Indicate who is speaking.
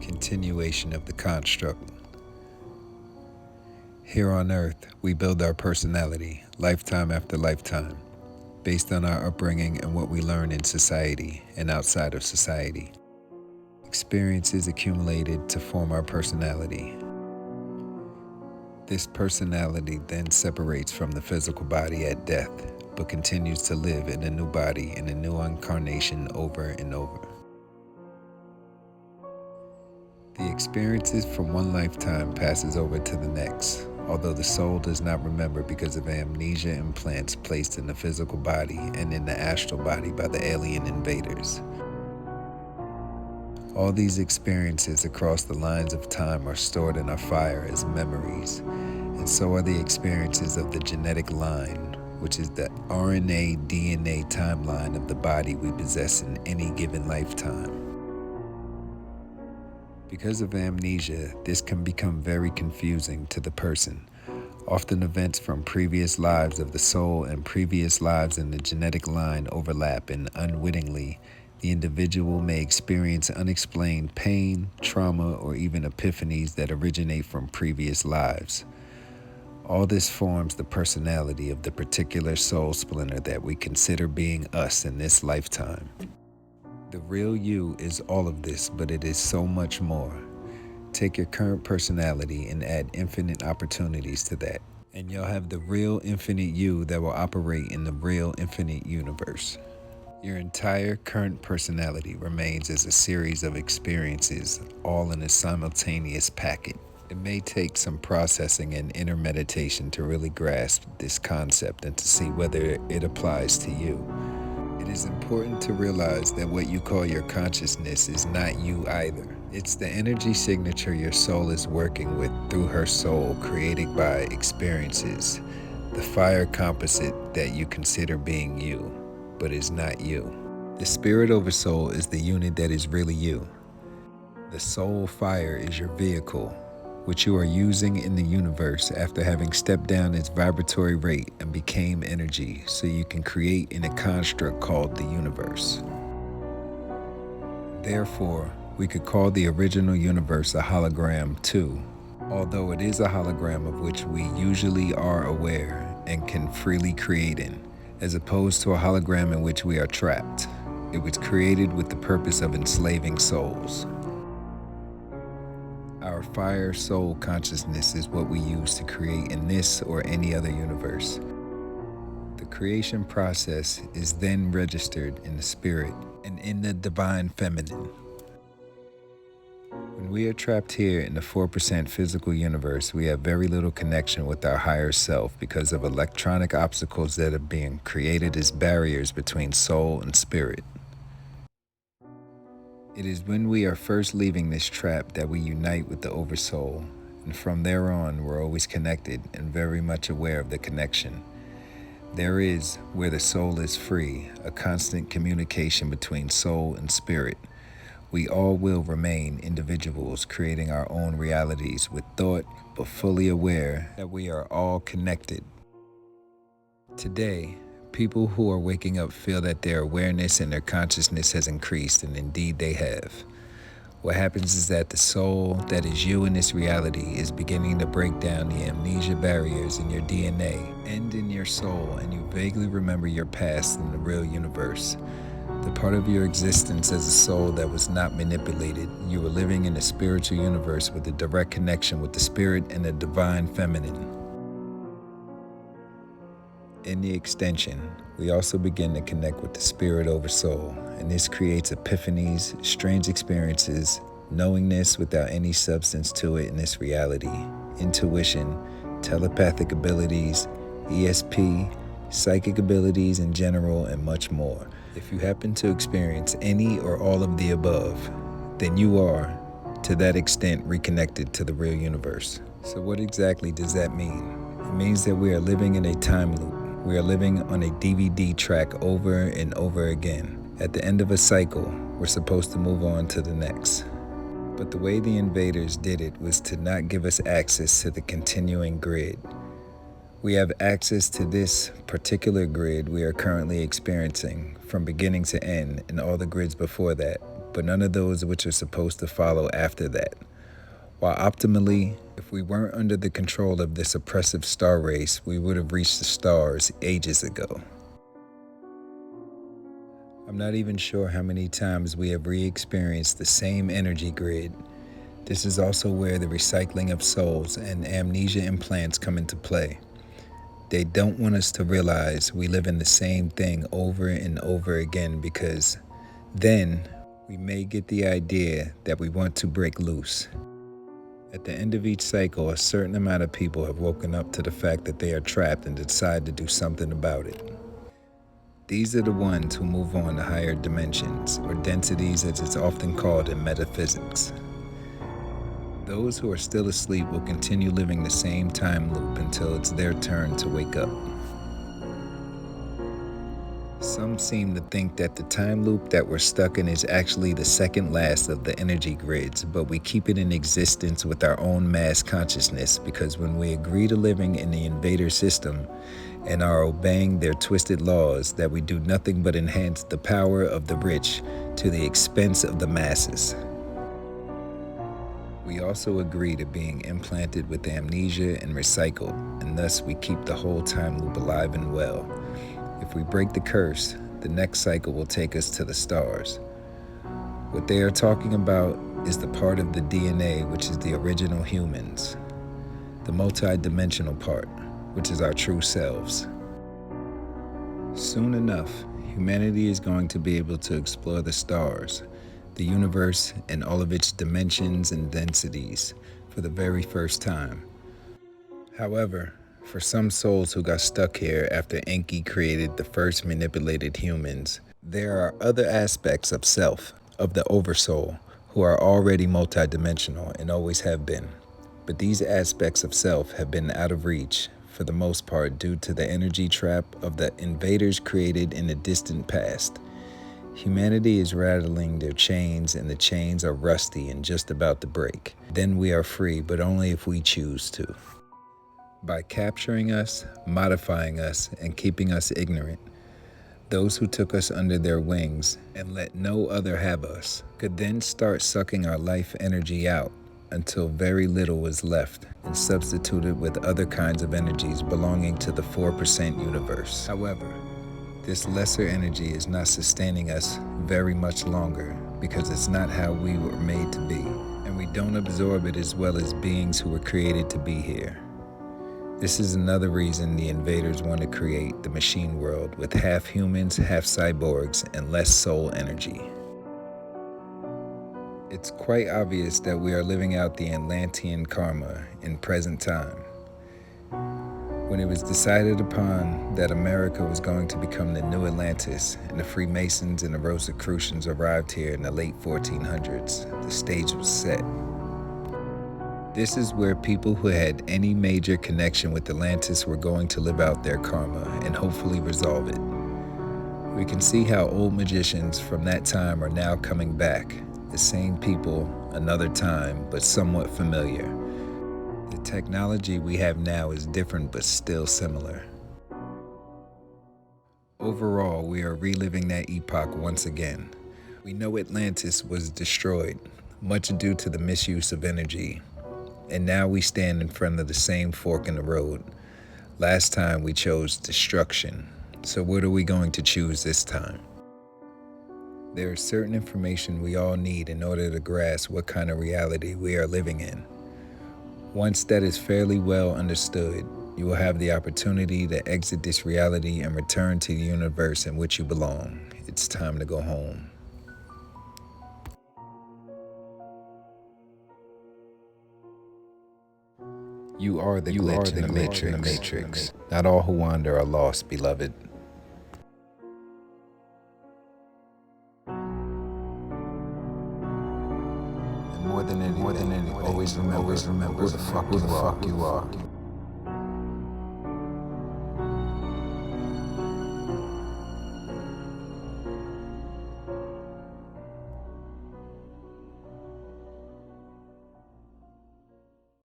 Speaker 1: Continuation of the construct. Here on Earth, we build our personality, lifetime after lifetime, based on our upbringing and what we learn in society and outside of society. Experiences accumulated to form our personality. This personality then separates from the physical body at death, but continues to live in a new body in a new incarnation over and over. The experiences from one lifetime passes over to the next, although the soul does not remember because of amnesia implants placed in the physical body and in the astral body by the alien invaders. All these experiences across the lines of time are stored in our fire as memories, and so are the experiences of the genetic line, which is the RNA-DNA timeline of the body we possess in any given lifetime. Because of amnesia, this can become very confusing to the person. Often events from previous lives of the soul and previous lives in the genetic line overlap, and unwittingly, the individual may experience unexplained pain, trauma, or even epiphanies that originate from previous lives. All this forms the personality of the particular soul splinter that we consider being us in this lifetime. The real you is all of this, but it is so much more. Take your current personality and add infinite opportunities to that, and you'll have the real infinite you that will operate in the real infinite universe. Your entire current personality remains as a series of experiences, all in a simultaneous packet. It may take some processing and inner meditation to really grasp this concept and to see whether it applies to you. It is important to realize that what you call your consciousness is not you either. It's the energy signature your soul is working with through her soul, created by experiences, the fire composite that you consider being you, but is not you. The spirit over soul is the unit that is really you. The soul fire is your vehicle, which you are using in the universe after having stepped down its vibratory rate and became energy, so you can create in a construct called the universe. Therefore, we could call the original universe a hologram too, although it is a hologram of which we usually are aware and can freely create in, as opposed to a hologram in which we are trapped. It was created with the purpose of enslaving souls. Our fire soul consciousness is what we use to create in this or any other universe. The creation process is then registered in the spirit and in the divine feminine. When we are trapped here in the 4% physical universe, we have very little connection with our higher self because of electronic obstacles that are being created as barriers between soul and spirit. It is when we are first leaving this trap that we unite with the Oversoul, and from there on we're always connected and very much aware of the connection. There is, where the soul is free, a constant communication between soul and spirit. We all will remain individuals creating our own realities with thought, but fully aware that we are all connected. Today, people who are waking up feel that their awareness and their consciousness has increased, and indeed they have. What happens is that the soul that is you in this reality is beginning to break down the amnesia barriers in your DNA and in your soul, and you vaguely remember your past in the real universe. The part of your existence as a soul that was not manipulated. You were living in a spiritual universe with a direct connection with the spirit and the divine feminine. In the extension, we also begin to connect with the spirit over soul, and this creates epiphanies, strange experiences, knowingness without any substance to it in this reality, intuition, telepathic abilities, ESP, psychic abilities in general, and much more. If you happen to experience any or all of the above, then you are, to that extent, reconnected to the real universe. So what exactly does that mean? It means that we are living in a time loop. We are living on a DVD track over and over again. At the end of a cycle, we're supposed to move on to the next. But the way the invaders did it was to not give us access to the continuing grid. We have access to this particular grid we are currently experiencing from beginning to end and all the grids before that, but none of those which are supposed to follow after that. While optimally, if we weren't under the control of this oppressive star race, we would have reached the stars ages ago. I'm not even sure how many times we have re-experienced the same energy grid. This is also where the recycling of souls and amnesia implants come into play. They don't want us to realize we live in the same thing over and over again, because then we may get the idea that we want to break loose. At the end of each cycle, a certain amount of people have woken up to the fact that they are trapped and decide to do something about it. These are the ones who move on to higher dimensions, or densities as it's often called in metaphysics. Those who are still asleep will continue living the same time loop until it's their turn to wake up. Some seem to think that the time loop that we're stuck in is actually the second last of the energy grids, but we keep it in existence with our own mass consciousness, because when we agree to living in the invader system and are obeying their twisted laws, that we do nothing but enhance the power of the rich to the expense of the masses. We also agree to being implanted with amnesia and recycled, and thus we keep the whole time loop alive and well. If we break the curse, the next cycle will take us to the stars. What they are talking about is the part of the DNA which is the original humans, the multi-dimensional part, which is our true selves. Soon enough, humanity is going to be able to explore the stars, the universe, and all of its dimensions and densities for the very first time. However, for some souls who got stuck here after Enki created the first manipulated humans, there are other aspects of self, of the oversoul, who are already multidimensional and always have been. But these aspects of self have been out of reach, for the most part, due to the energy trap of the invaders created in the distant past. Humanity is rattling their chains, and the chains are rusty and just about to break. Then we are free, but only if we choose to. By capturing us, modifying us, and keeping us ignorant, those who took us under their wings and let no other have us could then start sucking our life energy out until very little was left and substituted with other kinds of energies belonging to the 4% universe. However, this lesser energy is not sustaining us very much longer, because it's not how we were made to be, and we don't absorb it as well as beings who were created to be here. This is another reason the invaders want to create the machine world with half humans, half cyborgs, and less soul energy. It's quite obvious that we are living out the Atlantean karma in present time. When it was decided upon that America was going to become the new Atlantis, and the Freemasons and the Rosicrucians arrived here in the late 1400s, the stage was set. This is where people who had any major connection with Atlantis were going to live out their karma and hopefully resolve it. We can see how old magicians from that time are now coming back, the same people, another time, but somewhat familiar. The technology we have now is different but still similar. Overall, we are reliving that epoch once again. We know Atlantis was destroyed, much due to the misuse of energy. And now we stand in front of the same fork in the road. Last time we chose destruction, so what are we going to choose this time? There is certain information we all need in order to grasp what kind of reality we are living in. Once that is fairly well understood, you will have the opportunity to exit this reality and return to the universe in which you belong. It's time to go home. You are the glitch in the matrix. Not all who wander are lost, beloved. And more than anything, always remember who the fuck you are.